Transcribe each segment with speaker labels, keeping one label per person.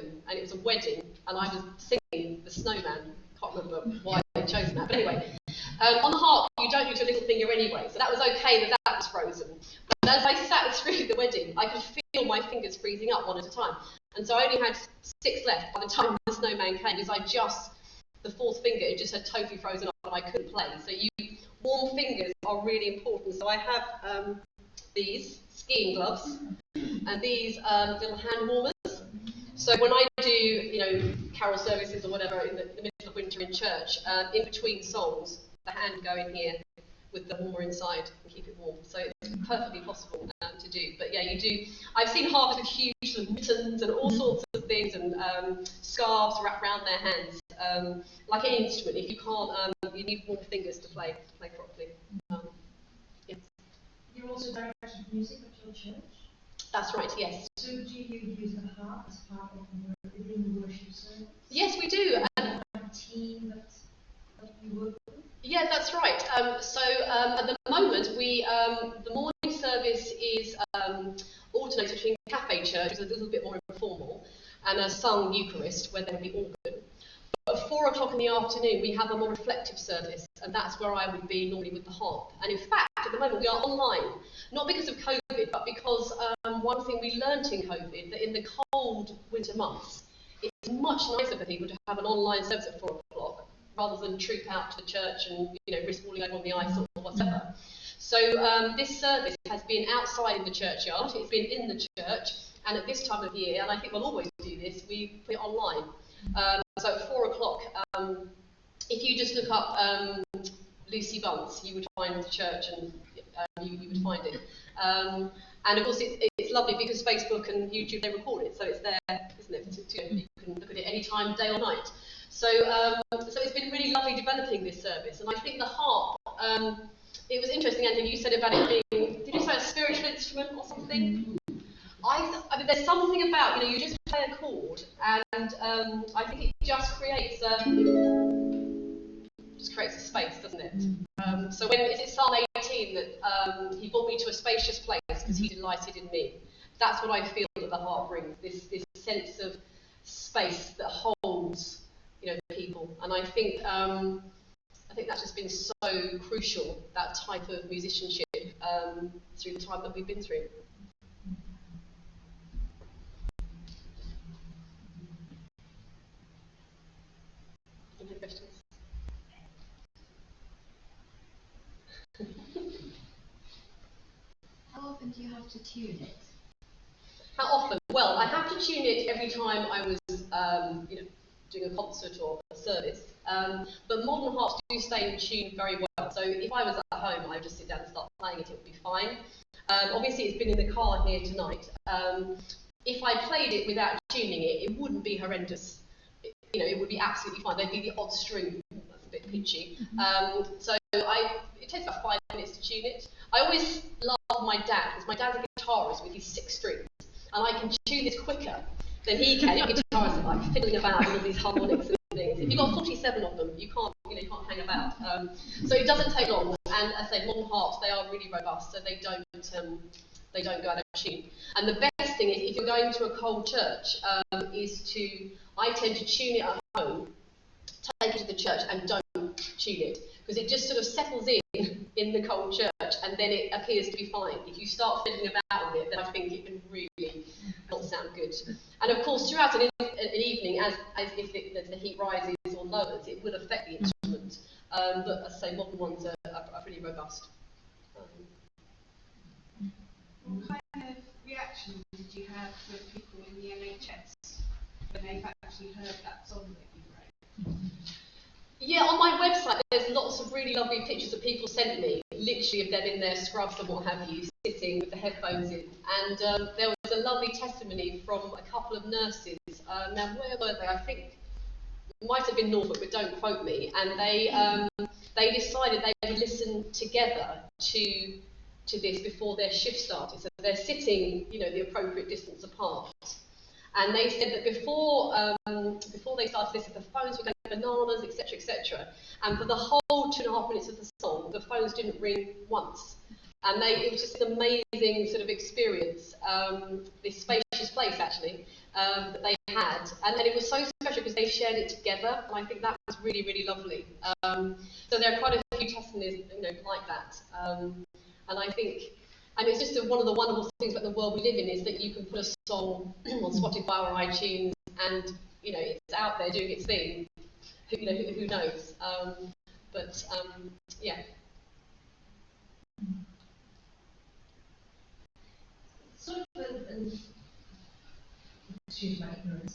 Speaker 1: and it was a wedding, and I was singing The Snowman. Can't remember why they'd chosen that, but anyway. On the harp, you don't use your little finger anyway, so that was okay that was frozen. But as I sat through the wedding, I could feel my fingers freezing up one at a time. And so I only had 6 left by the time the snowman came, because the 4th finger, it just had totally frozen up and I couldn't play. So warm fingers are really important. So I have these skiing gloves and these little hand warmers. So when I do, carol services or whatever in the middle of winter in church, in between songs, the hand go in here with the warmer inside and keep it warm. So it's perfectly possible to do. But yeah, you do. I've seen harpers with huge sort of mittens and all sorts of things, and scarves wrapped around their hands. Like any instrument, if you can't, you need warm fingers to play properly. Yes.
Speaker 2: You're also director of music at your church?
Speaker 1: That's right, yes.
Speaker 2: So do you use the harp as part of within the worship service?
Speaker 1: Yes, we do.
Speaker 2: And a team that you work with?
Speaker 1: Yeah, that's right. So at the moment, the morning service is alternates between cafe church, which is a little bit more informal, and a sung Eucharist, where there will be organ. But at 4 o'clock in the afternoon, we have a more reflective service, and that's where I would be normally with the harp. And in fact, at the moment, we are online, not because of COVID, but because one thing we learnt in COVID, that in the cold winter months, it's much nicer for people to have an online service at 4 o'clock, rather than troop out to the church and risk falling over on the ice or whatever. So this service has been outside in the churchyard, it's been in the church, and at this time of year, and I think we'll always do this, we put it online. So at 4 o'clock, if you just look up Lucy Bunce, you would find the church, and you would find it. And of course it's lovely because Facebook and YouTube, they record it, so it's there, isn't it? You can look at it any time, day or night. So it's been really lovely developing this service, and I think the harp, it was interesting, Andrew, you said about it being, did you say a spiritual instrument or something? I mean, there's something about, you just play a chord, and I think it just creates a space, doesn't it? So is it Psalm 18 that he brought me to a spacious place because he delighted in me? That's what I feel that the harp brings, this sense of space that holds people, and I think that's just been so crucial, that type of musicianship through the time that we've been through. Any questions?
Speaker 3: How often do you have to tune it?
Speaker 1: How often? Well, I have to tune it every time I was doing a concert or a service, but modern harps do stay in tune very well. So if I was at home, I would just sit down and start playing it would be fine. Obviously it's been in the car here tonight. If I played it without tuning it, it wouldn't be horrendous. It would be absolutely fine. There'd be the odd string that's a bit pitchy. So it takes about 5 minutes to tune it. I always love my dad, because my dad's a guitarist with his 6 strings, and I can tune this quicker than he can. Guitarists are like fiddling about with all these harmonics and things. If you've got 47 of them, you can't hang about. So it doesn't take long. And as I say, modern harps, they are really robust, so they don't go out of tune. And the best thing is, if you're going to a cold church, I tend to tune it at home, take it to the church, and don't tune it, because it just sort of settles in the cold church, and then it appears to be fine. If you start fiddling about with it, then I think it can really not sound good. And of course, throughout an evening, as if the heat rises or lowers, it will affect the instrument. But as I say, modern ones are pretty robust.
Speaker 4: What kind of reaction did you have with people in the NHS when they've actually heard that song that you wrote?
Speaker 1: Yeah, on my website there's lots of really lovely pictures that people sent me, literally of them in their scrubs and what have you, sitting with the headphones in. And there was a lovely testimony from a couple of nurses. Now, where were they? I think it might have been Norfolk, but don't quote me. And they decided they would listen together to this before their shift started. So they're sitting, the appropriate distance apart. And they said that before they started listening, the phones were going bananas, etc., etc. And for the whole 2.5 minutes of the song, the phones didn't ring once. And it was just an amazing sort of experience, this spacious place actually. that they had, and then it was so special because they shared it together, and I think that was really, really lovely. So there are quite a few testimonies, like that, and I think, and it's just one of the wonderful things about the world we live in is that you can put a song on Spotify or iTunes, and it's out there doing its thing. Who knows? Yeah.
Speaker 2: Sort of excuse my ignorance,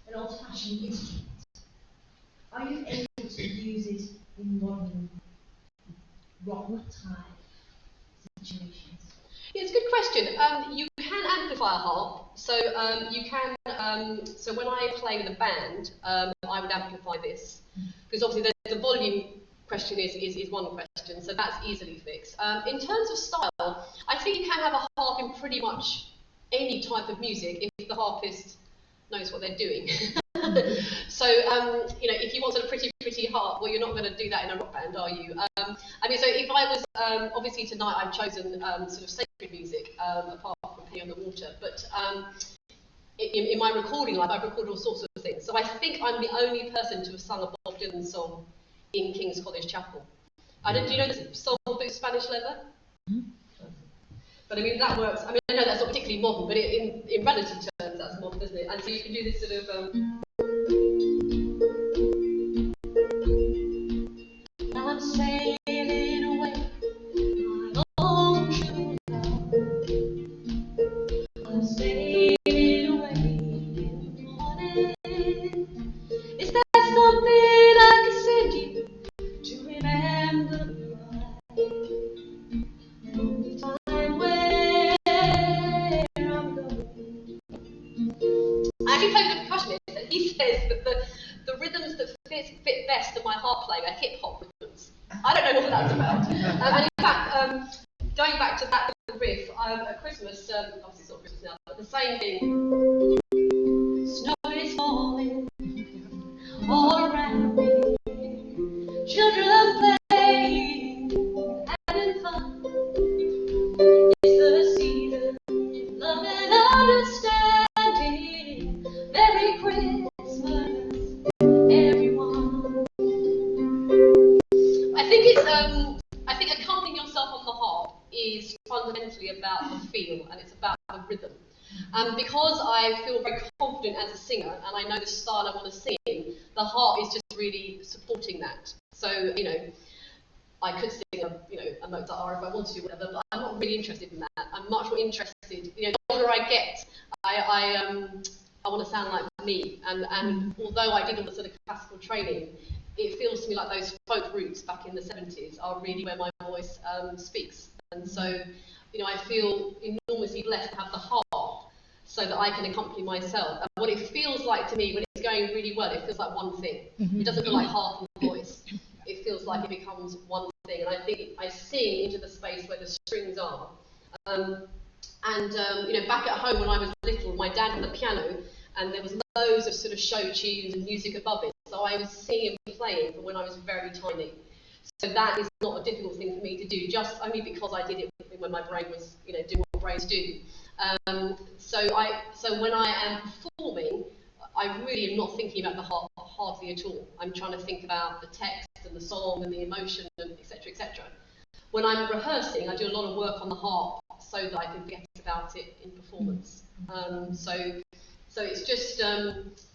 Speaker 2: an old-fashioned instrument. Are you able to use it in modern rock type situations?
Speaker 1: Yeah, it's a good question. You can amplify a harp, so you can. So when I play with a band, I would amplify this because obviously the volume question is one question, so that's easily fixed. In terms of style, I think you can have a harp in pretty much any type of music if the harpist knows what they're doing. So if you wanted a pretty harp, well, you're not going to do that in a rock band, are you? So if I was obviously tonight I've chosen sort of sacred music apart from Penny on the Water, but in my recording life I've recorded all sorts of things. So I think I'm the only person to have sung a Bob Dylan song in King's College Chapel. Do you know the song Boots Spanish Leather? But that works. I know that's not particularly modern, but in relative terms that's modern, isn't it? And so you can do this sort of. I'm sailing away, my own true love. I'm sailing away in the morning. Is there something I can send you to remember the time where I'm going? I actually played with a percussionist, and he says that the rhythms that fit best in my harp playing are hip-hop rhythms. I don't know what that's about. And in fact, going back to that riff, at Christmas, obviously it's not Christmas now, but the same thing. Snow is falling all around me. Children playing, having fun. It's the season of love and understanding. Merry Christmas, everyone. I think accompanying yourself on the harp is fundamentally about the feel and it's about the rhythm. Because I feel very confident as a singer and I know the style I want to sing, the harp is just really supporting that. So, I could sing a Mozart aria if I wanted to, whatever, but I'm not really interested in that. I'm much more interested, the older I get, I want to sound like me. And although I did all the sort of classical training, it feels to me like those folk roots back in the 70s are really where my voice speaks. And so, I feel enormously blessed to have the harp so that I can accompany myself. And what it feels like to me, when it's going really well, it feels like one thing. It doesn't feel like harp and voice. It feels like it becomes one thing. And I think I sing into the space where the strings are. Back at home when I was little, my dad had a piano and there was loads of sort of show tunes and music above it. So I was singing and playing from when I was very tiny. So that is not a difficult thing for me to do, just only because I did it when my brain was, doing what brains do. So when I am performing, I really am not thinking about the harp hardly at all. I'm trying to think about the text and the song and the emotion and etc. etc. When I'm rehearsing, I do a lot of work on the harp so that I can forget about it in performance. So it's just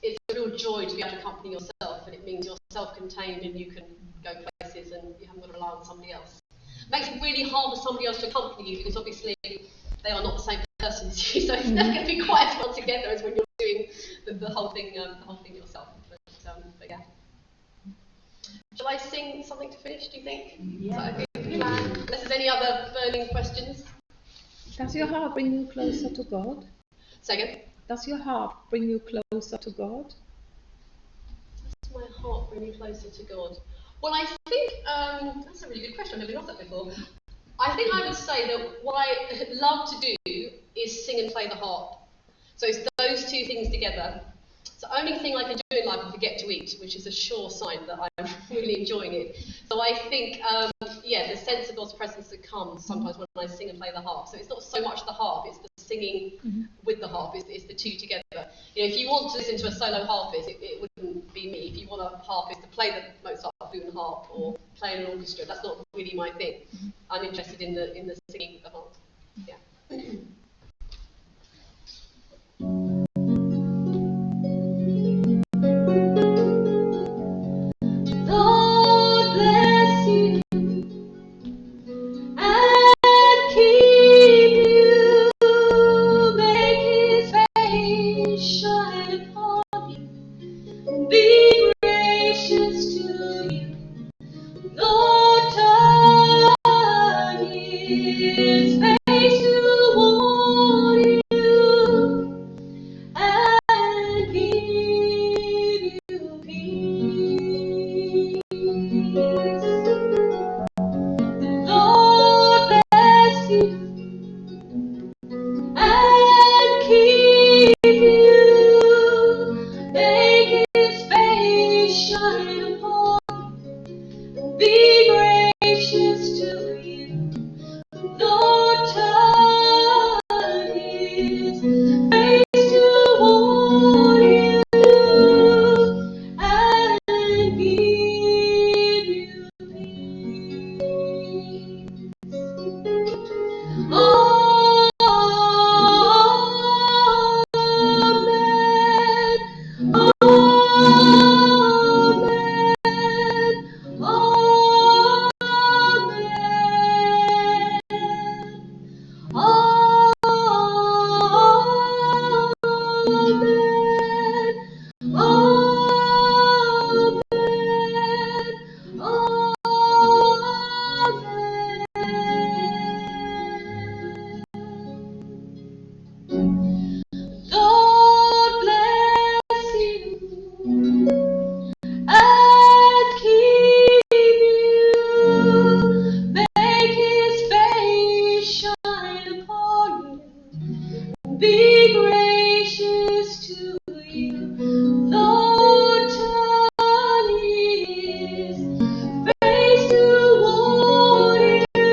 Speaker 1: it's a real joy to be able to accompany yourself, and it means you're self-contained and you can go places and you haven't got to rely on somebody else. It makes it really hard for somebody else to accompany you because obviously they are not the same person as you, so it's never going to be quite as well together as when you're doing the whole thing yourself. But yeah. Shall I sing something to finish, do you think?
Speaker 2: Yeah.
Speaker 1: Is that a good plan? Unless there's any other burning questions.
Speaker 5: Does your harp bring you closer to God?
Speaker 1: Say again?
Speaker 5: Does your harp bring you closer to God?
Speaker 1: Does my heart bring me closer to God? Well, I think that's a really good question. I've never been asked that before. I think I would say that what I love to do is sing and play the harp. So it's those two things together. So only thing I can do in life is forget to eat, which is a sure sign that I'm really enjoying it. So I think, the sense of God's presence that comes sometimes when I sing and play the harp. So it's not so much the harp, it's the singing with the harp, it's the two together. You know, if you want to listen to a solo harpist, it wouldn't be me. If you want a harpist to play the Mozart boon harp or play in an orchestra, that's not really my thing. I'm interested in the singing with the harp. Yeah.
Speaker 2: Lord bless you and keep you, make His face shine upon you, be gracious to you. Lord, turn His face toward you and give you peace. Lord bless you and keep you, make His face shine upon you, be gracious to you. Lord, turn His face toward you and give you peace. Lord bless you and keep you, make His face shine upon you, be gracious to you. Lord, turn His face toward you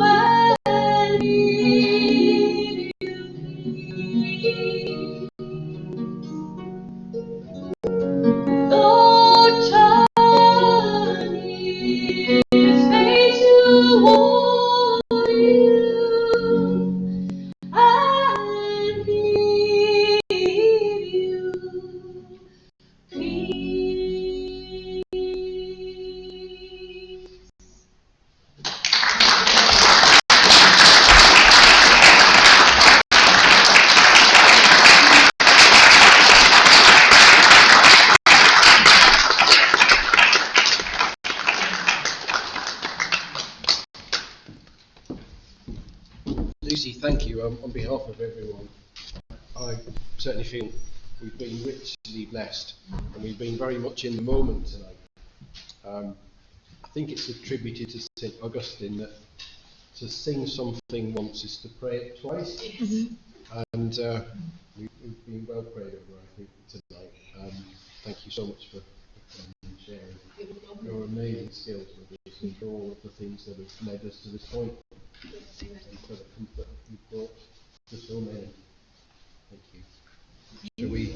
Speaker 2: and give you peace. Lord, turn His face toward you and give you peace.
Speaker 6: Lucy, thank you. On behalf of everyone, I certainly feel we've been richly blessed and we've been very much in the moment tonight. I think it's attributed to St. Augustine that to sing something once is to pray it twice. And we've been well prayed over, I think, tonight. Thank you so much for sharing your amazing skills with us and for all of the things that have led us to this point. And for the comfort you've brought to so many. Thank you. Shall we